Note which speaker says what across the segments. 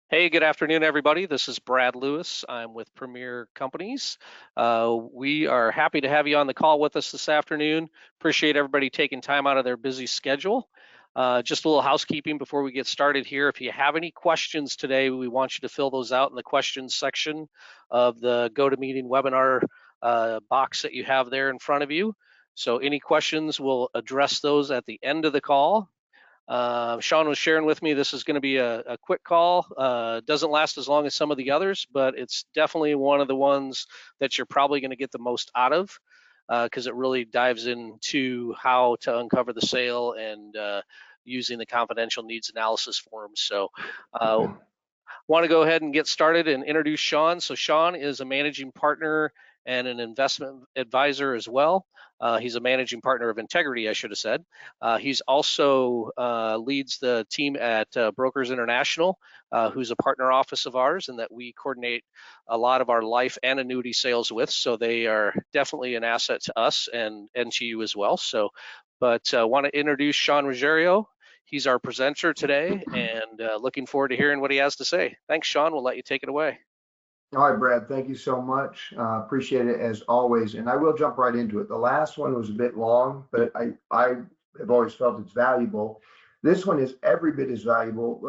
Speaker 1: Hey, good afternoon, everybody. This is Brad Lewis. I'm with Premier Companies. We are happy to have you on the call with us this afternoon. Appreciate everybody taking time out of their busy schedule. Just a little housekeeping before we get started here. If you have any questions today, we want you to fill those out in the questions section of the GoToMeeting webinar box that you have there in front of you. So any questions, we'll address those at the end of the call. Sean was sharing with me this is going to be a quick call. Doesn't last as long as some of the others, but it's definitely one of the ones that you're probably going to get the most out of because it really dives into how to uncover the sale and using the confidential needs analysis forms. So want to go ahead and get started and introduce Sean. So Sean is a managing partner and an investment advisor as well. He's a managing partner of Integrity, I should have said. He's also leads the team at Brokers International, who's a partner office of ours and that we coordinate a lot of our life and annuity sales with. So they are definitely an asset to us and to you as well. So, but want to introduce Sean Ruggiero. He's our presenter today, and looking forward to hearing what he has to say. Thanks, Sean. We'll let you take it away.
Speaker 2: All right, Brad, thank you so much. Appreciate it as always. And I will jump right into it. The last one was a bit long, but I have always felt it's valuable. This one is every bit as valuable,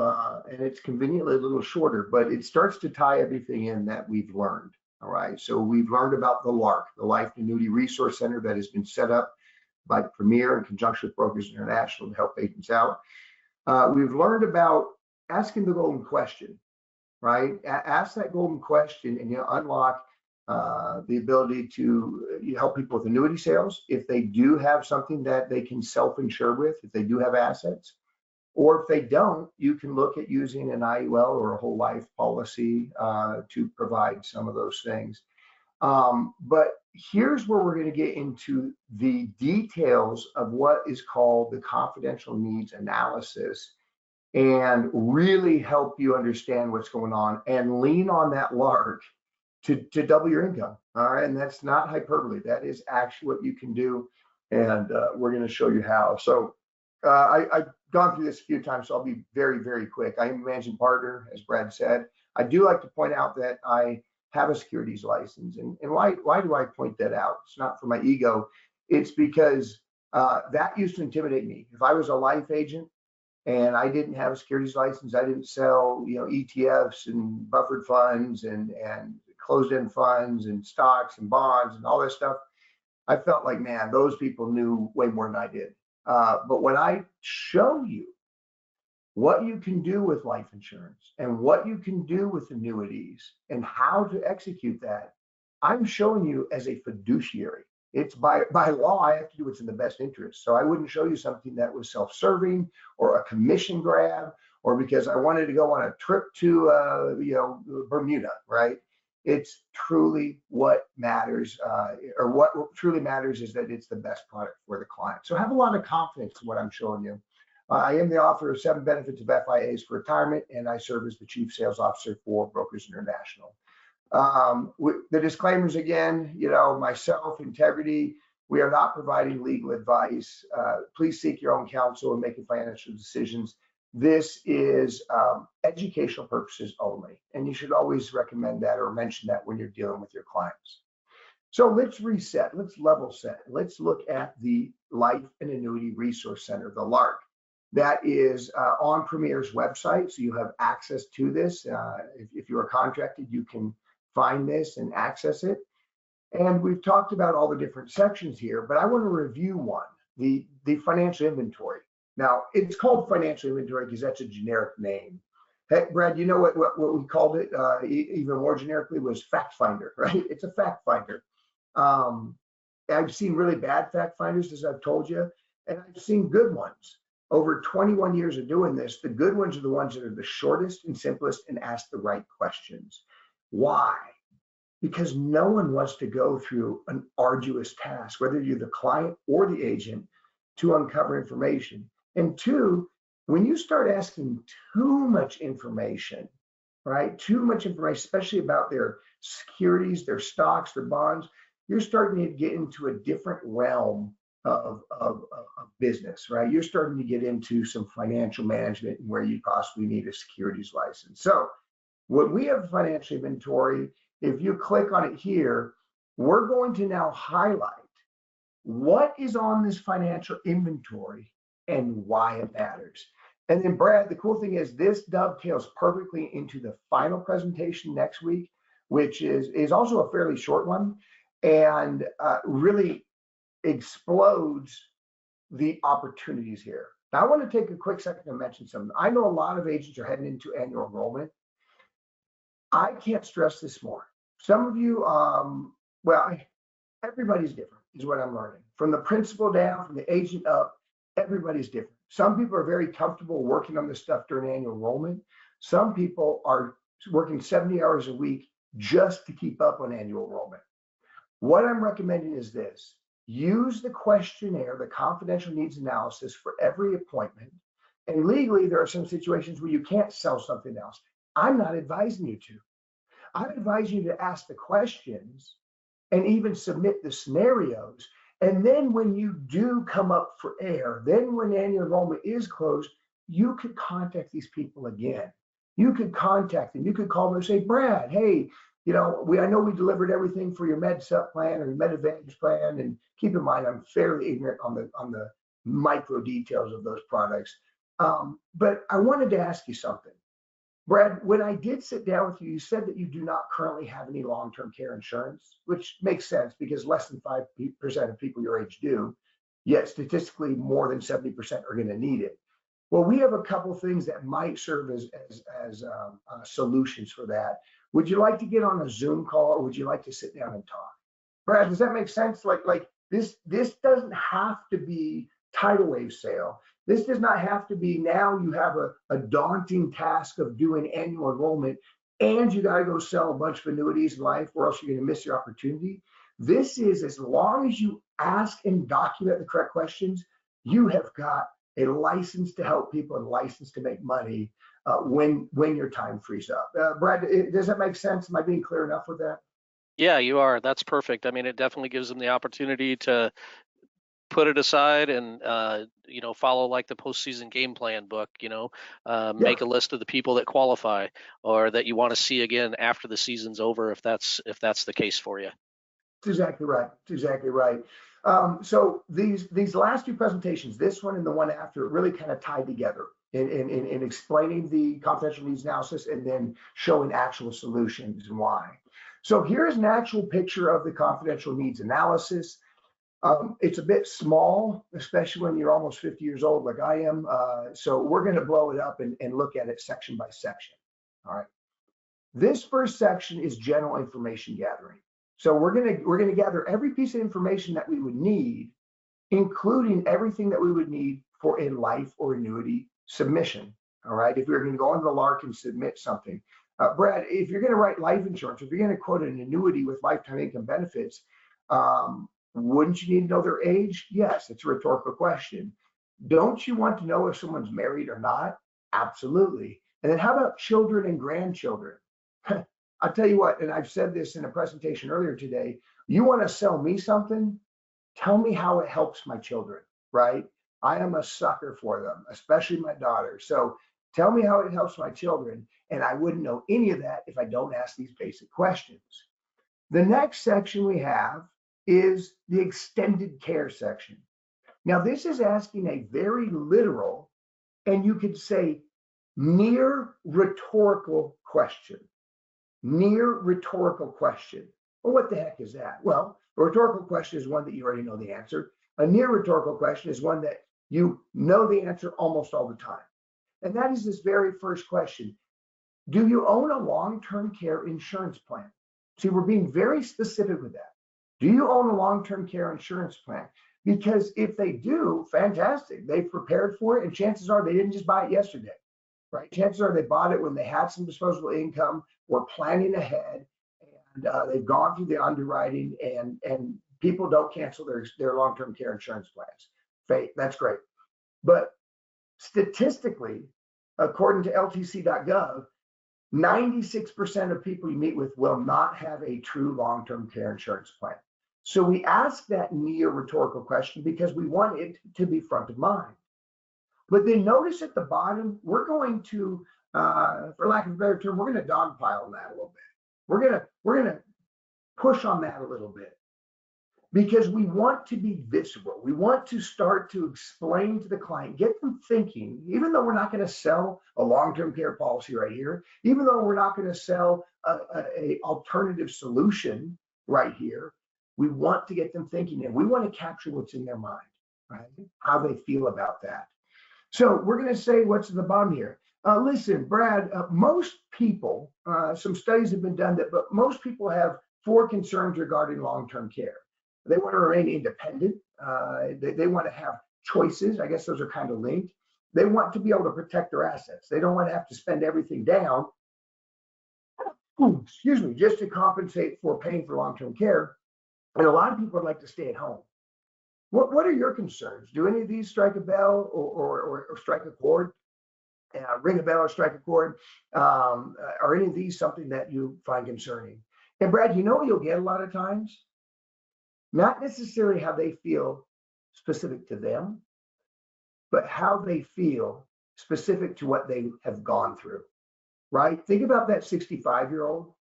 Speaker 2: and it's conveniently a little shorter, but it starts to tie everything in that we've learned. All right, so we've learned about the LARC, the Life and Annuity Resource Center that has been set up by Premier in conjunction with Brokers International to help agents out. We've learned about asking the golden question, right? Ask that golden question and you'll unlock the ability to help people with annuity sales if they do have something that they can self-insure with, if they do have assets. Or if they don't, you can look at using an IUL or a whole life policy to provide some of those things. But here's where we're going to get into the details of what is called the confidential needs analysis and really help you understand what's going on and lean on that LARC to double your income. All right. And that's not hyperbole. That is actually what you can do. And we're going to show you how. So I've gone through this a few times, so I'll be very, very quick. I am a managing partner, as Brad said. I do like to point out that I have a securities license. And why do I point that out? It's not for my ego. It's because that used to intimidate me. If I was a life agent, and I didn't have a securities license. I didn't sell, ETFs and buffered funds and closed-end funds and stocks and bonds and all this stuff. I felt like, man, those people knew way more than I did. But when I show you what you can do with life insurance and what you can do with annuities and how to execute that, I'm showing you as a fiduciary. It's by law, I have to do what's in the best interest. So I wouldn't show you something that was self-serving or a commission grab or because I wanted to go on a trip to Bermuda, right? It's truly what matters, or what truly matters is that it's the best product for the client. So have a lot of confidence in what I'm showing you. I am the author of 7 Benefits of FIAs for Retirement, and I serve as the Chief Sales Officer for Brokers International. The disclaimers again, myself, Integrity, we are not providing legal advice. Please seek your own counsel and making financial decisions. This is educational purposes only, and you should always recommend that or mention that when you're dealing with your clients. So let's reset, let's level set. Let's look at the Life and Annuity Resource Center, the LARC. That is on Premier's website, so you have access to this. If you are contracted, you can find this and access it. And we've talked about all the different sections here, but I want to review one, the financial inventory. Now, it's called financial inventory because that's a generic name. Hey, Brad, you know what we called it even more generically was fact finder, right? It's a fact finder. I've seen really bad fact finders, as I've told you, and I've seen good ones. Over 21 years of doing this, the good ones are the ones that are the shortest and simplest and ask the right questions. Why? Because no one wants to go through an arduous task, whether you're the client or the agent, to uncover information. And 2, when you start asking too much information, right? Too much information, especially about their securities, their stocks, their bonds, you're starting to get into a different realm of business, right? You're starting to get into some financial management where you possibly need a securities license. So When we have financial inventory, if you click on it here, we're going to now highlight what is on this financial inventory and why it matters. And then Brad, the cool thing is this dovetails perfectly into the final presentation next week, which is also a fairly short one and really explodes the opportunities here. Now, I want to take a quick second to mention something. I know a lot of agents are heading into annual enrollment. I can't stress this more. Some of you, well, everybody's different, is what I'm learning. From the principal down, from the agent up, everybody's different. Some people are very comfortable working on this stuff during annual enrollment. Some people are working 70 hours a week just to keep up on annual enrollment. What I'm recommending is this: use the questionnaire, the confidential needs analysis for every appointment. And legally, there are some situations where you can't sell something else. I'm not advising you to. I advise you to ask the questions and even submit the scenarios. And then when you do come up for air, then when annual enrollment is closed, you could contact these people again. You could contact them. You could call them and say, Brad, hey, I know we delivered everything for your Med Sup plan or your Med Advantage plan. And keep in mind, I'm fairly ignorant on the micro details of those products. But I wanted to ask you something. Brad, when I did sit down with you, you said that you do not currently have any long-term care insurance, which makes sense because less than 5% of people your age do, yet statistically more than 70% are going to need it. Well, we have a couple of things that might serve as solutions for that. Would you like to get on a Zoom call, or would you like to sit down and talk? Brad, does that make sense? Like this doesn't have to be tidal wave sale. This does not have to be now you have a daunting task of doing annual enrollment and you got to go sell a bunch of annuities in life or else you're going to miss your opportunity. This is, as long as you ask and document the correct questions, you have got a license to help people and license to make money when your time frees up. Brad, does that make sense? Am I being clear enough with that?
Speaker 1: Yeah, you are. That's perfect. I mean, it definitely gives them the opportunity to put it aside and follow like the postseason game plan book.
Speaker 2: Yeah.
Speaker 1: Make a list of the people that qualify or that you want to see again after the season's over, if that's the case for you.
Speaker 2: That's exactly right. That's exactly right. So these last two presentations, this one and the one after, really kind of tied together in explaining the confidential needs analysis and then showing actual solutions and why. So here's an actual picture of the confidential needs analysis. It's a bit small, especially when you're almost 50 years old like I am. So we're going to blow it up and look at it section by section. All right. This first section is general information gathering. So we're gonna gather every piece of information that we would need, including everything that we would need for a life or annuity submission. All right, if we're going to go on the LARC and submit something, Brad, if you're going to write life insurance, if you're going to quote an annuity with lifetime income benefits, wouldn't you need to know their age? Yes, it's a rhetorical question. Don't you want to know if someone's married or not? Absolutely. And then how about children and grandchildren? I'll tell you what, and I've said this in a presentation earlier today, you want to sell me something, tell me how it helps my children, right? I am a sucker for them, especially my daughter. So tell me how it helps my children. And I wouldn't know any of that if I don't ask these basic questions. The next section we have is the extended care section. Now, this is asking a very literal, and you could say near rhetorical question. Near rhetorical question. Well, what the heck is that? Well, a rhetorical question is one that you already know the answer. A near rhetorical question is one that you know the answer almost all the time. And that is this very first question. Do you own a long-term care insurance plan? See, we're being very specific with that. Do you own a long-term care insurance plan? Because if they do, fantastic. They've prepared for it, and chances are they didn't just buy it yesterday. Right? Chances are they bought it when they had some disposable income, were planning ahead, and they've gone through the underwriting, and people don't cancel their long-term care insurance plans. That's great. But statistically, according to LTC.gov, 96% of people you meet with will not have a true long-term care insurance plan. So we ask that near rhetorical question because we want it to be front of mind. But then notice at the bottom, we're going to for lack of a better term, we're going to dogpile on that a little bit. We're going to push on that a little bit because we want to be visible. We want to start to explain to the client, get them thinking, even though we're not going to sell a long-term care policy right here, even though we're not going to sell a alternative solution right here, we want to get them thinking and we want to capture what's in their mind, right? How they feel about that. So we're going to say what's at the bottom here. Listen, Brad, most people, some studies have been done that, but most people have 4 concerns regarding long-term care. They want to remain independent. They want to have choices. I guess those are kind of linked. They want to be able to protect their assets. They don't want to have to spend everything down, excuse me, just to compensate for paying for long-term care. And a lot of people would like to stay at home. What are your concerns? Do any of these strike a bell or strike a chord? Ring a bell or strike a chord? Are any of these something that you find concerning? And Brad, you know you'll get a lot of times? Not necessarily how they feel specific to them, but how they feel specific to what they have gone through, right? Think about that 65-year-old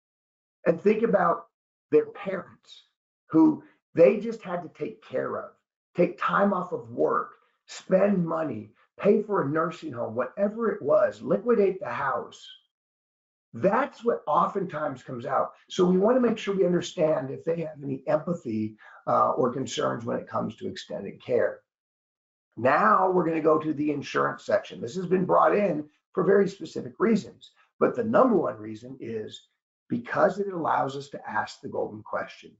Speaker 2: and think about their parents who they just had to take care of, take time off of work, spend money, pay for a nursing home, whatever it was, liquidate the house. That's what oftentimes comes out. So we want to make sure we understand if they have any empathy or concerns when it comes to extended care. Now we're going to go to the insurance section. This has been brought in for very specific reasons, but the number one reason is because it allows us to ask the golden question.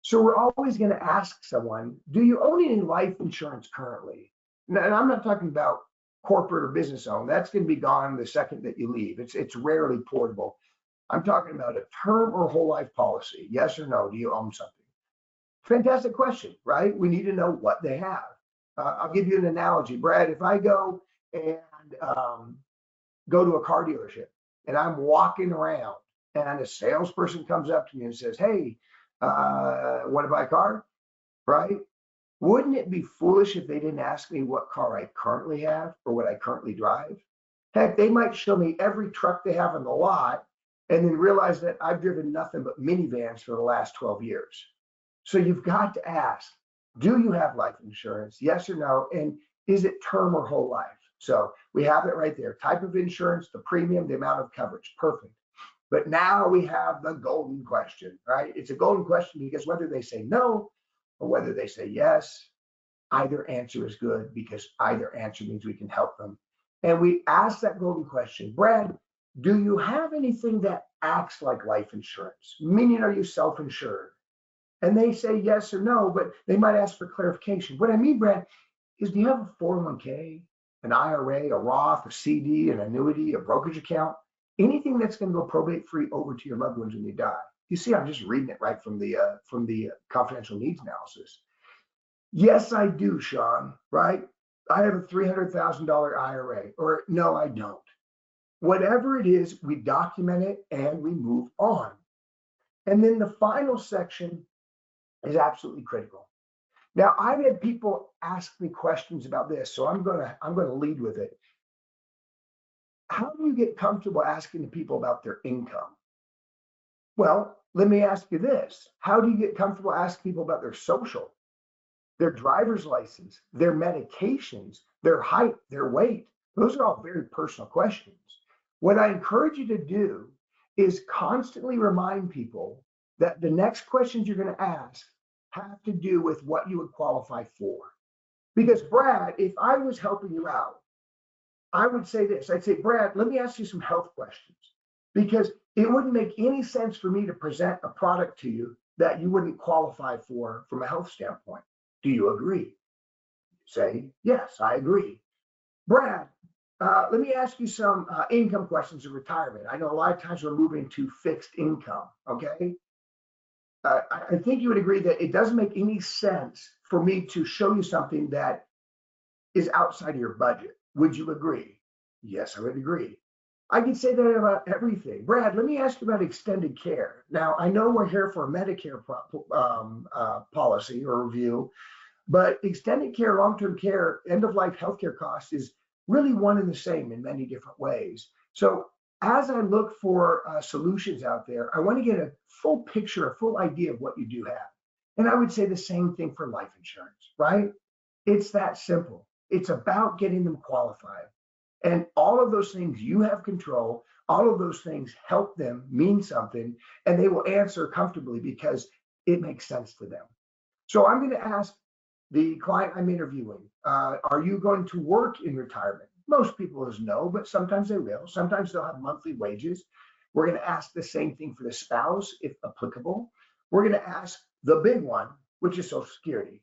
Speaker 2: So we're always going to ask someone, do you own any life insurance currently? And I'm not talking about corporate or business owned. That's going to be gone the second that you leave. It's rarely portable. I'm talking about a term or whole life policy. Yes or no? Do you own something? Fantastic question, right? We need to know what they have. I'll give you an analogy, Brad. If I go and go to a car dealership and I'm walking around and a salesperson comes up to me and says, "Hey, want to buy a car?" Right? Wouldn't it be foolish if they didn't ask me what car I currently have or what I currently drive? Heck, they might show me every truck they have in the lot and then realize that I've driven nothing but minivans for the last 12 years. So you've got to ask, do you have life insurance? Yes or no? And is it term or whole life? So we have it right there. Type of insurance, the premium, the amount of coverage. Perfect. But now we have the golden question, right? It's a golden question because whether they say no or whether they say yes, either answer is good because either answer means we can help them. And we ask that golden question, Brad, do you have anything that acts like life insurance? Meaning, are you self-insured? And they say yes or no, but they might ask for clarification. What I mean, Brad, is do you have a 401k, an IRA, a Roth, a CD, an annuity, a brokerage account? Anything that's going to go probate free over to your loved ones when you die. You see, I'm just reading it right from the confidential needs analysis. Yes, I do, Sean, right? I have a $300,000 IRA, or no, I don't. Whatever it is, we document it and we move on. And then the final section is absolutely critical. Now, I've had people ask me questions about this, so I'm gonna lead with it. How do you get comfortable asking the people about their income? Well, let me ask you this. How do you get comfortable asking people about their social, their driver's license, their medications, their height, their weight? Those are all very personal questions. What I encourage you to do is constantly remind people that the next questions you're going to ask have to do with what you would qualify for. Because Brad, if I was helping you out, I would say this. I'd say, Brad, let me ask you some health questions because it wouldn't make any sense for me to present a product to you that you wouldn't qualify for from a health standpoint. Do you agree? Say, yes, I agree. Brad, let me ask you some income questions of retirement. I know a lot of times we're moving to fixed income, okay? I think you would agree that it doesn't make any sense for me to show you something that is outside of your budget. Would you agree? Yes, I would agree. I can say that about everything. Brad, let me ask you about extended care. Now, I know we're here for a Medicare policy or review, but extended care, long-term care, end-of-life healthcare costs is really one and the same in many different ways. So as I look for solutions out there, I want to get a full picture, a full idea of what you do have. And I would say the same thing for life insurance, right? It's that simple. It's about getting them qualified. And all of those things you have control, all of those things help them mean something, and they will answer comfortably because it makes sense to them. So I'm going to ask the client I'm interviewing, are you going to work in retirement? Most people is no, but sometimes they will. Sometimes they'll have monthly wages. We're going to ask the same thing for the spouse, if applicable. We're going to ask the big one, which is Social Security.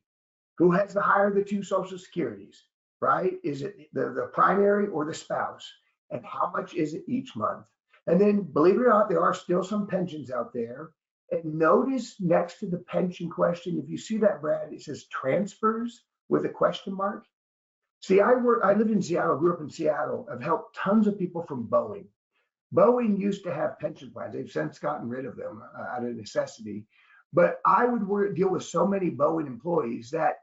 Speaker 2: Who has the higher of the two Social Securities, right? Is it the primary or the spouse? And how much is it each month? And then, believe it or not, there are still some pensions out there. And notice next to the pension question, if you see that, Brad, it says transfers with a question mark. See, I lived in Seattle, grew up in Seattle. I've helped tons of people from Boeing. Boeing used to have pension plans. They've since gotten rid of them out of necessity. But I would deal with so many Boeing employees that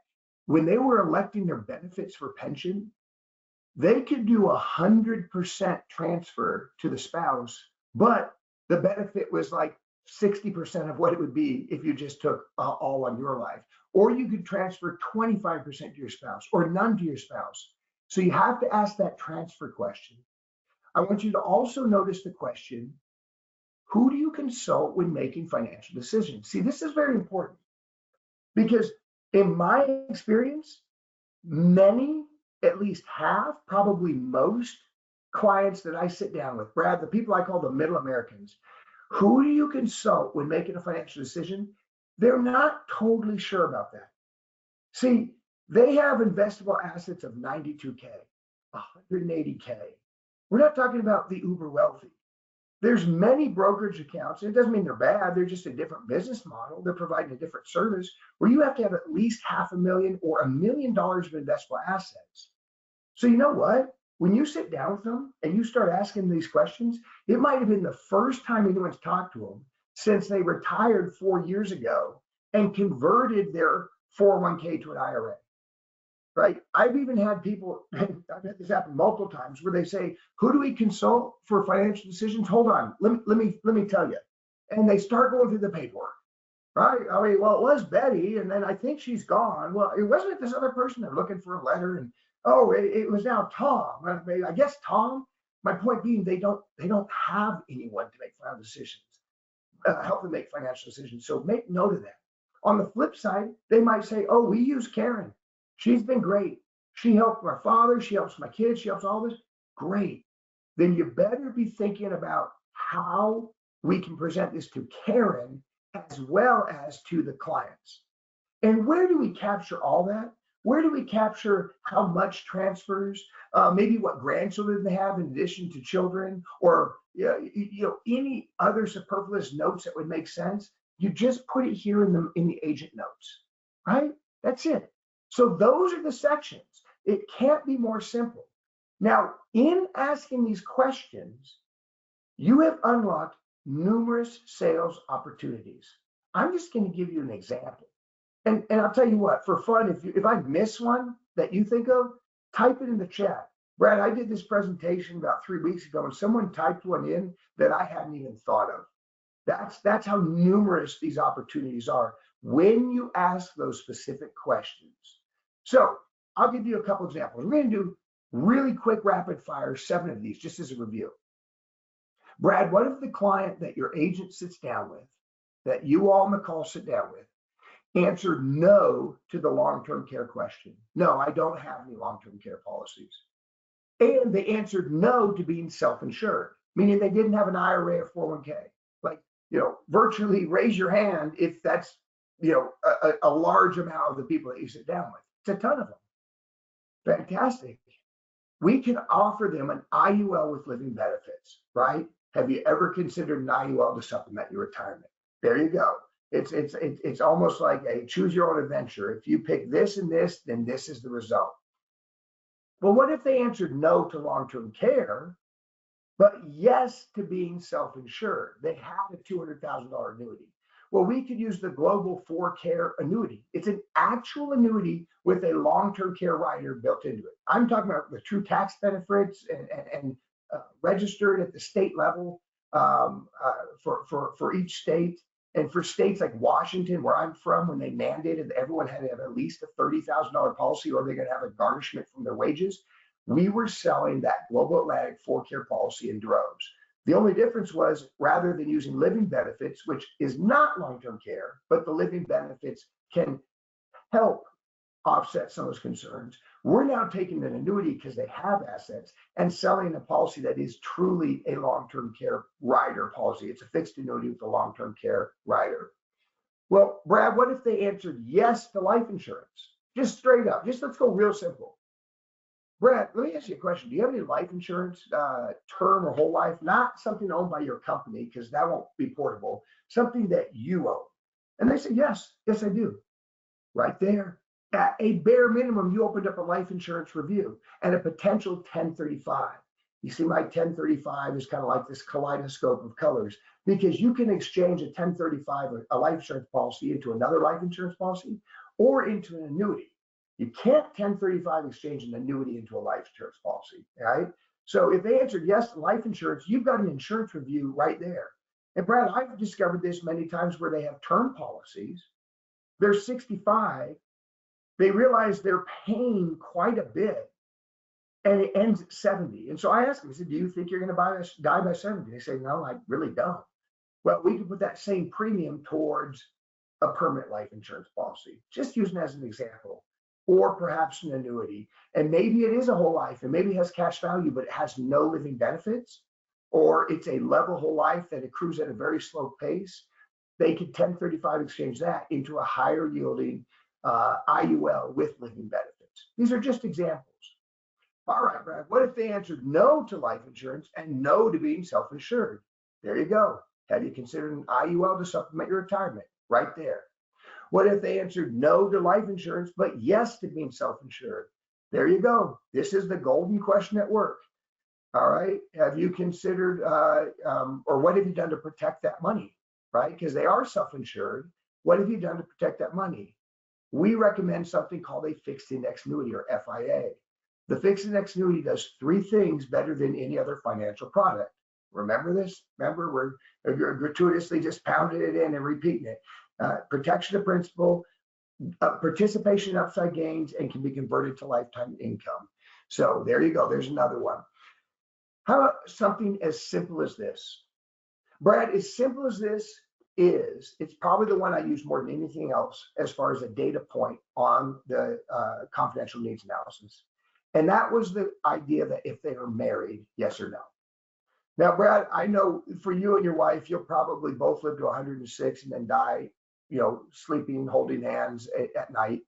Speaker 2: when they were electing their benefits for pension, they could do 100% transfer to the spouse, but the benefit was like 60% of what it would be if you just took all on your life. Or you could transfer 25% to your spouse or none to your spouse. So you have to ask that transfer question. I want you to also notice the question, who do you consult when making financial decisions? See, this is very important because in my experience, many, at least half, probably most clients that I sit down with, Brad, the people I call the middle Americans, who do you consult when making a financial decision? They're not totally sure about that. See, they have investable assets of 92K, 180K. We're not talking about the uber wealthy. There's many brokerage accounts. It doesn't mean they're bad. They're just a different business model. They're providing a different service where you have to have at least $500,000 or $1 million of investable assets. So you know what? When you sit down with them and you start asking these questions, it might have been the first time anyone's talked to them since they retired 4 years ago and converted their 401k to an IRA. Right? I've even had people, I've had this happen multiple times where they say, who do we consult for financial decisions? Hold on, let me tell you. And they start going through the paperwork, right? I mean, well, it was Betty, and then I think she's gone. Well, it wasn't this other person. They're looking for a letter, and oh, it was now Tom. I guess Tom. My point being, they don't have anyone to make final decisions, help them make financial decisions. So make note of that. On the flip side, they might say, oh, we use Karen. She's been great. She helped my father. She helps my kids. She helps all this. Great. Then you better be thinking about how we can present this to Karen as well as to the clients. And where do we capture all that? Where do we capture how much transfers, maybe what grandchildren they have in addition to children, or any other superfluous notes that would make sense? You just put it here in the agent notes, right? That's it. So those are the sections. It can't be more simple. Now, in asking these questions, you have unlocked numerous sales opportunities. I'm just going to give you an example. And I'll tell you what, for fun, if I miss one that you think of, type it in the chat. Brad, I did this presentation about 3 weeks ago, and someone typed one in that I hadn't even thought of. That's how numerous these opportunities are when you ask those specific questions. So I'll give you a couple examples. We're going to do really quick rapid fire, 7 of these, just as a review. Brad, what if the client that your agent sits down with, that you all on the call sit down with, answered no to the long-term care question? No, I don't have any long-term care policies. And they answered no to being self-insured, meaning they didn't have an IRA or 401k. Like, virtually raise your hand if that's, a large amount of the people that you sit down with. It's a ton of them. Fantastic. We can offer them an IUL with living benefits, right? Have you ever considered an IUL to supplement your retirement? There you go. It's almost like a choose your own adventure. If you pick this and this, then this is the result. But what if they answered no to long-term care, but yes to being self-insured? They had a $200,000 annuity. Well, we could use the global 4Care annuity. It's an actual annuity with a long-term care rider built into it. I'm talking about the true tax benefits and registered at the state level for each state. And for states like Washington, where I'm from, when they mandated that everyone had to have at least a $30,000 policy or they're going to have a garnishment from their wages, we were selling that Global Atlantic 4Care policy in droves. The only difference was rather than using living benefits, which is not long-term care, but the living benefits can help offset some of those concerns. We're now taking an annuity because they have assets and selling a policy that is truly a long-term care rider policy. It's a fixed annuity with a long-term care rider. Well, Brad, what if they answered yes to life insurance? Just straight up, just let's go real simple. Brad, let me ask you a question. Do you have any life insurance, term or whole life? Not something owned by your company, because that won't be portable, something that you own. And they said, yes, yes, I do. Right there. At a bare minimum, you opened up a life insurance review and a potential 1035. You see, my 1035 is kind of like this kaleidoscope of colors, because you can exchange a 1035, a life insurance policy, into another life insurance policy or into an annuity. You can't 1035 exchange an annuity into a life insurance policy, right? So if they answered yes to life insurance, you've got an insurance review right there. And Brad, I've discovered this many times where they have term policies. They're 65. They realize they're paying quite a bit, and it ends at 70. And so I asked them, I said, do you think you're going to die by 70? They say, no, I really don't. Well, we could put that same premium towards a permanent life insurance policy, just using it as an example, or perhaps an annuity. And maybe it is a whole life, and maybe it has cash value, but it has no living benefits, or it's a level whole life that accrues at a very slow pace. They could 1035 exchange that into a higher yielding IUL with living benefits. These are just examples. All right, Brad, what if they answered no to life insurance and no to being self-insured? There you go. Have you considered an IUL to supplement your retirement? Right there. What if they answered no to life insurance, but yes to being self-insured? There you go. This is the golden question at work. All right. Have you considered, or what have you done to protect that money? Right? Because they are self-insured. What have you done to protect that money? We recommend something called a fixed index annuity, or FIA. The fixed index annuity does three things better than any other financial product. Remember this? Remember, we're gratuitously just pounding it in and repeating it. Protection of principal, participation in upside gains, and can be converted to lifetime income. So there you go. There's another one. How about something as simple as this? Brad, as simple as this is, it's probably the one I use more than anything else as far as a data point on the confidential needs analysis. And that was the idea that if they are married, yes or no. Now, Brad, I know for you and your wife, you'll probably both live to 106 and then die, sleeping, holding hands at night.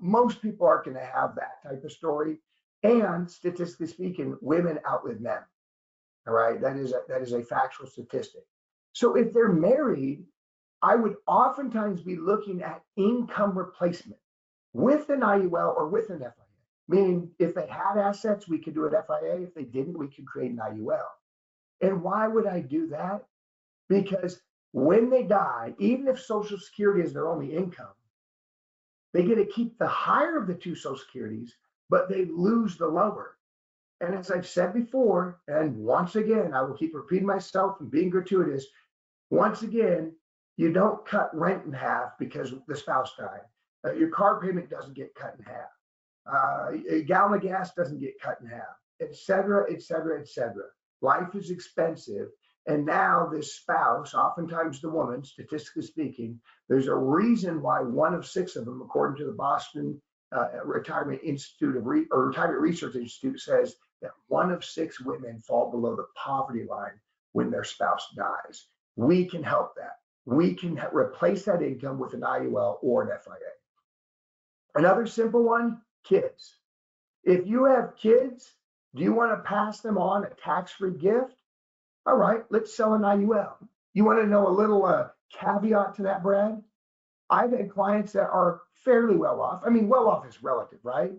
Speaker 2: Most people aren't going to have that type of story. And statistically speaking, women outlive men. All right, that is a factual statistic. So if they're married, I would oftentimes be looking at income replacement with an IUL or with an FIA. Meaning, if they had assets, we could do an FIA. If they didn't, we could create an IUL. And why would I do that? Because when they die, even if Social Security is their only income, they get to keep the higher of the two Social Securities, but they lose the lower. And as I've said before, and once again, I will keep repeating myself and being gratuitous, once again, you don't cut rent in half because the spouse died. Your car payment doesn't get cut in half. A gallon of gas doesn't get cut in half, et cetera, et cetera, et cetera. Life is expensive. And now this spouse, oftentimes the woman, statistically speaking, there's a reason why 1 of 6 of them, according to the Boston Retirement Institute or Retirement Research Institute, says that 1 of 6 women fall below the poverty line when their spouse dies. We can help that. We can replace that income with an IUL or an FIA. Another simple one, kids. If you have kids, do you want to pass them on a tax-free gift? All right, let's sell an IUL. You want to know a little caveat to that, Brad? I've had clients that are fairly well off. I mean, well off is relative, right?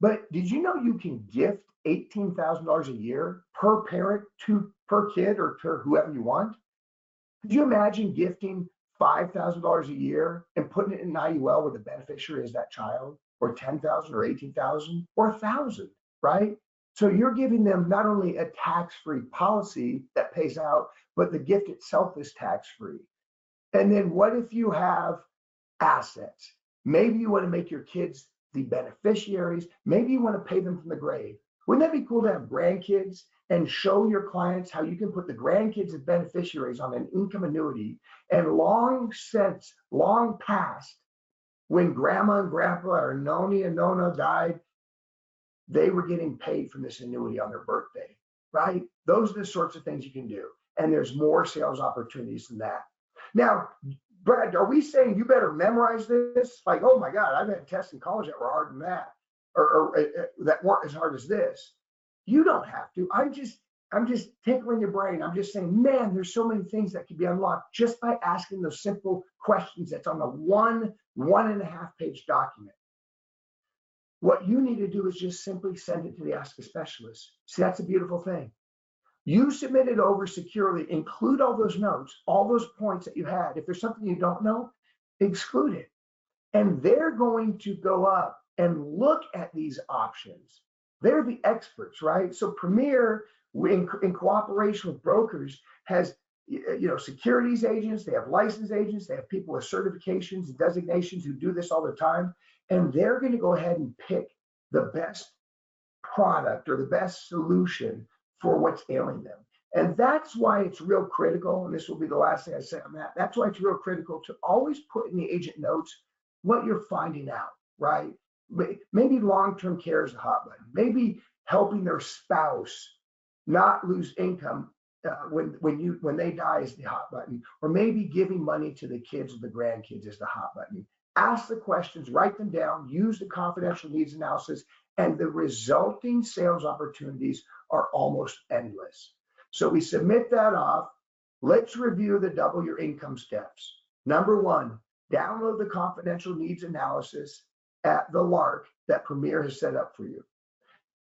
Speaker 2: But did you know you can gift $18,000 a year per parent per kid or to whoever you want? Could you imagine gifting $5,000 a year and putting it in an IUL where the beneficiary is that child, or 10,000 or 18,000 or 1,000, right? So you're giving them not only a tax-free policy that pays out, but the gift itself is tax-free. And then what if you have assets? Maybe you want to make your kids the beneficiaries. Maybe you want to pay them from the grave. Wouldn't that be cool to have grandkids and show your clients how you can put the grandkids as beneficiaries on an income annuity? And long since, long past, when grandma and grandpa or Noni and Nona died, they were getting paid from this annuity on their birthday, right? Those are the sorts of things you can do. And there's more sales opportunities than that. Now, Brad, are we saying you better memorize this? Like, oh my God, I've had tests in college that were harder than that, or that weren't as hard as this. You don't have to. I'm just tickling your brain. I'm just saying, man, there's so many things that can be unlocked just by asking those simple questions that's on the one and a half page document. What you need to do is just simply send it to the Ask a Specialist. See, that's a beautiful thing. You submit it over securely, include all those notes, all those points that you had. If there's something you don't know, exclude it. And they're going to go up and look at these options. They're the experts, right? So Premier, in cooperation with brokers, has securities agents, they have license agents, they have people with certifications and designations who do this all the time. And they're going to go ahead and pick the best product or the best solution for what's ailing them. And that's why it's real critical, and this will be the last thing I say on that. That's why it's real critical to always put in the agent notes what you're finding out, right? Maybe long-term care is a hot button. Maybe helping their spouse not lose income when they die is the hot button, or maybe giving money to the kids or the grandkids is the hot button. Ask the questions, write them down, use the confidential needs analysis, and the resulting sales opportunities are almost endless. So we submit that off. Let's review the double your income steps. Number one, download the confidential needs analysis at the LARC that Premier has set up for you.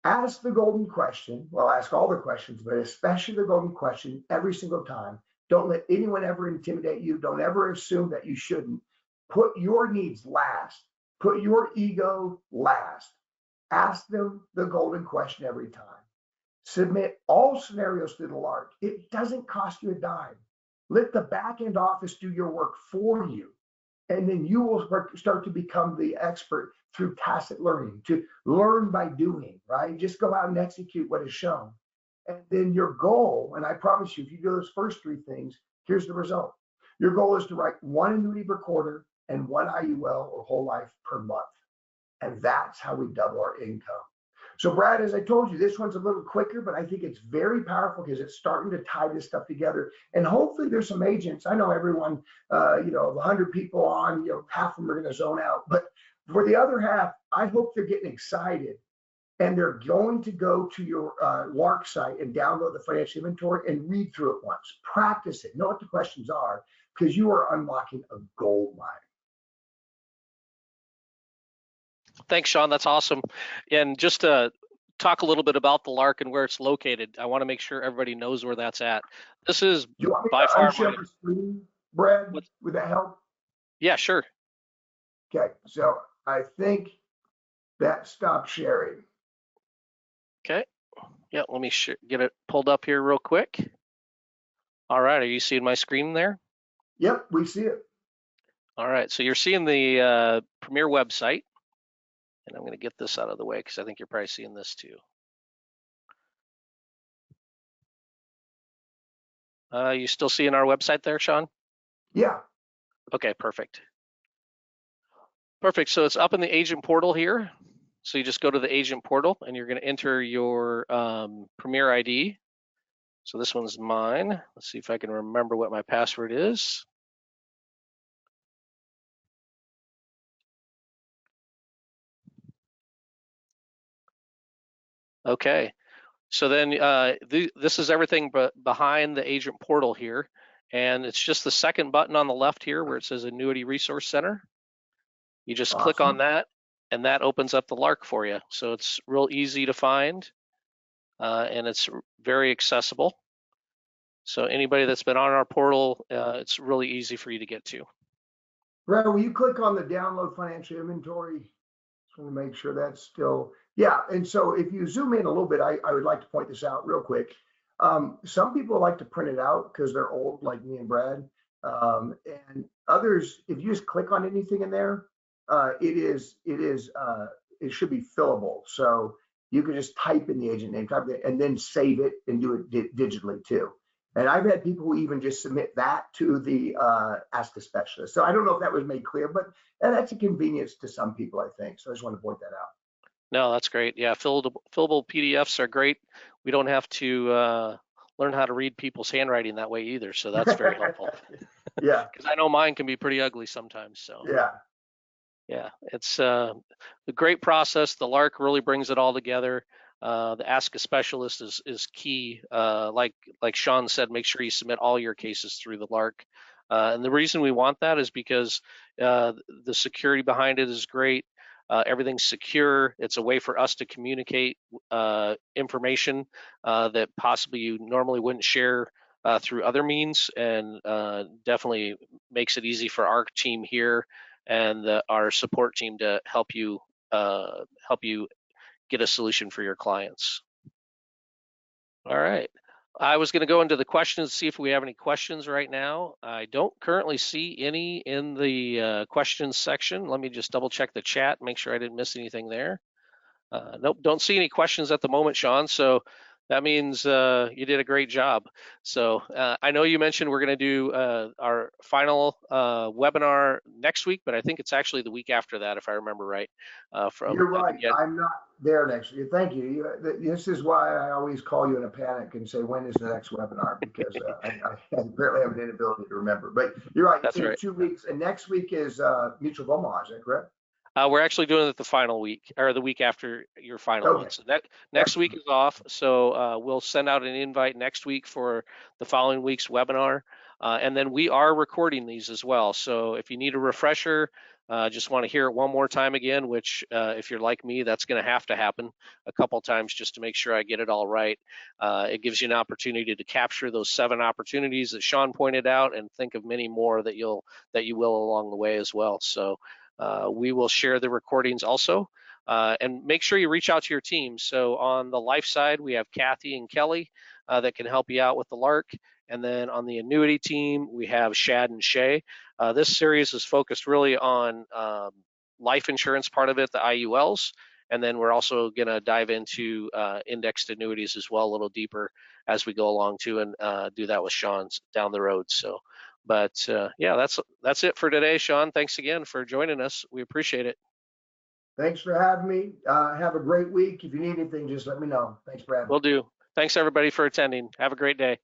Speaker 2: Ask the golden question. Well, ask all the questions, but especially the golden question every single time. Don't let anyone ever intimidate you. Don't ever assume that you shouldn't. Put your needs last. Put your ego last. Ask them the golden question every time. Submit all scenarios to the LARC. It doesn't cost you a dime. Let the back end office do your work for you. And then you will start to become the expert through tacit learning, to learn by doing, right? Just go out and execute what is shown. And then your goal, and I promise you, if you do those first three things, here's the result. Your goal is to write one annuity per quarter and one IUL or whole life per month. And that's how we double our income. So Brad, as I told you, this one's a little quicker, but I think it's very powerful because it's starting to tie this stuff together. And hopefully there's some agents. I know everyone, 100 people on, half of them are going to zone out. But for the other half, I hope they're getting excited and they're going to go to your LARC site and download the financial inventory and read through it once. Practice it. Know what the questions are, because you are unlocking a gold mine.
Speaker 1: Thanks, Sean. That's awesome. And just to talk a little bit about the LARC and where it's located, I want to make sure everybody knows where that's at. This is
Speaker 2: Do you want me
Speaker 1: by
Speaker 2: to
Speaker 1: far
Speaker 2: unshare the screen, Brad? Would that help?
Speaker 1: Yeah, sure.
Speaker 2: Okay, so I think that stopped sharing.
Speaker 1: Okay. Yeah, let me get it pulled up here real quick. All right, are you seeing my screen there?
Speaker 2: Yep, we see it.
Speaker 1: All right, so you're seeing the Premier website. And I'm going to get this out of the way because I think you're probably seeing this too. You still seeing our website there, Sean?
Speaker 2: Yeah.
Speaker 1: Okay, perfect. Perfect. So it's up in the agent portal here. So you just go to the agent portal and you're going to enter your Premier ID. So this one's mine. Let's see if I can remember what my password is. Okay. So then this is everything but behind the agent portal here. And it's just the second button on the left here where it says Annuity Resource Center. You just
Speaker 2: Awesome.
Speaker 1: click on that and that opens up the LARC for you. So it's real easy to find and it's very accessible. So anybody that's been on our portal, it's really easy for you to get to.
Speaker 2: Brad, will you click on the download financial inventory? Just want to make sure that's still, yeah. And so if you zoom in a little bit, I would like to point this out real quick. Some people like to print it out because they're old, like me and Brad. And others, if you just click on anything in there, it should be fillable. So you can just type in the agent name, type it, and then save it and do it digitally too. And I've had people who even just submit that to the Ask a Specialist. So I don't know if that was made clear, but that's a convenience to some people, I think. So I just want to point that out.
Speaker 1: No, that's great. Yeah, fillable PDFs are great. We don't have to learn how to read people's handwriting that way either. So that's very helpful.
Speaker 2: Yeah.
Speaker 1: Because I know mine can be pretty ugly sometimes. So
Speaker 2: Yeah.
Speaker 1: yeah, it's a great process. The Lark really brings it all together. The Ask a Specialist is key. Like Sean said, make sure you submit all your cases through the Lark. And the reason we want that is because the security behind it is great. Everything's secure. It's a way for us to communicate information that possibly you normally wouldn't share through other means, and definitely makes it easy for our team here and our support team to help you get a solution for your clients. All right. I was going to go into the questions, see if we have any questions right now. I don't currently see any in the questions section. Let me just double check the chat, make sure I didn't miss anything there. Nope, don't see any questions at the moment, Sean. So that means you did a great job. So I know you mentioned we're going to do our final webinar next week, but I think it's actually the week after that, if I remember right.
Speaker 2: You're right. I'm not there next year. Thank you. This is why I always call you in a panic and say, when is the next webinar? Because I apparently have an inability to remember. But you're right.
Speaker 1: That's right.
Speaker 2: 2 weeks. And next week is Mutual of Omaha. Is that correct?
Speaker 1: We're actually doing it the final week, or the week after your final
Speaker 2: Okay.
Speaker 1: one. So that next week is off. So we'll send out an invite next week for the following week's webinar. And then we are recording these as well. So if you need a refresher, just want to hear it one more time again, which if you're like me, that's going to have to happen a couple times just to make sure I get it all right. It gives you an opportunity to capture those 7 opportunities that Sean pointed out, and think of many more that you will along the way as well. So we will share the recordings also, and make sure you reach out to your team. So on the life side, we have Kathy and Kelly that can help you out with the Lark. And then on the annuity team, we have Shad and Shay. This series is focused really on life insurance part of it, the IULs. And then we're also going to dive into indexed annuities as well, a little deeper as we go along too, and do that with Sean's down the road. So. But yeah, that's it for today, Sean. Thanks again for joining us. We appreciate it.
Speaker 2: Thanks for having me. Have a great week. If you need anything, just let me know. Thanks, Brad.
Speaker 1: Will do. Thanks everybody for attending. Have a great day.